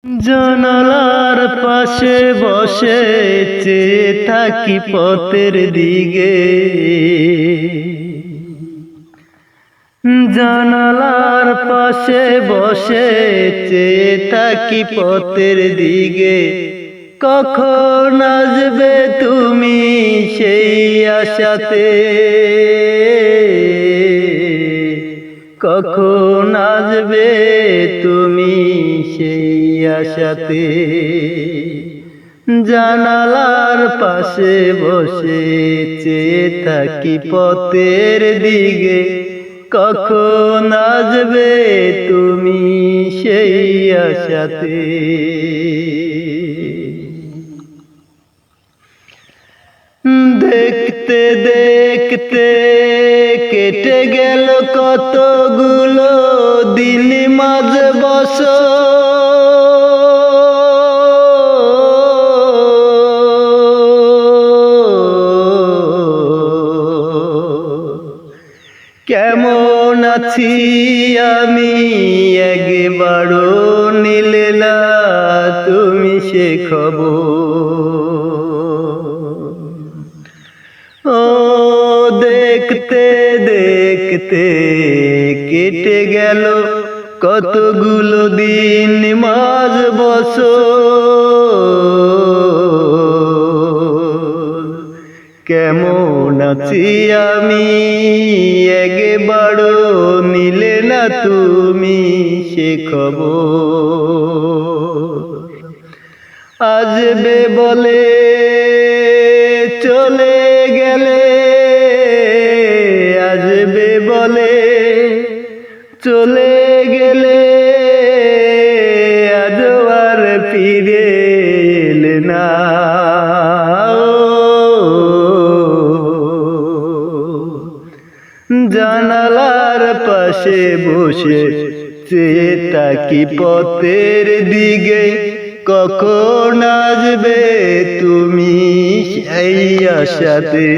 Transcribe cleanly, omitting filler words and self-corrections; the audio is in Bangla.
জানালার পাশে বসে চেয়ে থাকি পথের দিকে, জানালার পাশে বসে চেয়ে থাকি পথের দিকে। কখন আসবে তুমি সেই আশাতে, কখন আসবে তুমি সেই আশাতে। জানালার পাশে বসে চেয়ে থাকি পথের দিকে, কখন আসবে তুমি সেই আশাতে। দেখতে দেখতে কেটে গেল কতগুলো দিন মাঝে বছর, কেমন আছি আমি একবারও নিলে না তুমি সে খবর। ও দেখতে দেখতে কেটে গেল কতগুলো দিন মাঝ বছর, কেমন আছি আমি একবারও নিলে না তুমি সে খবর। আসবে বলে চলে গেলে, আসবে বলে চলে গেলে, আজ আর ফিরে এলে না। জানালার পাশে বসে চেয়ে থাকি পথের দিকে, কখন আসবে তুমি সেই আশাতে।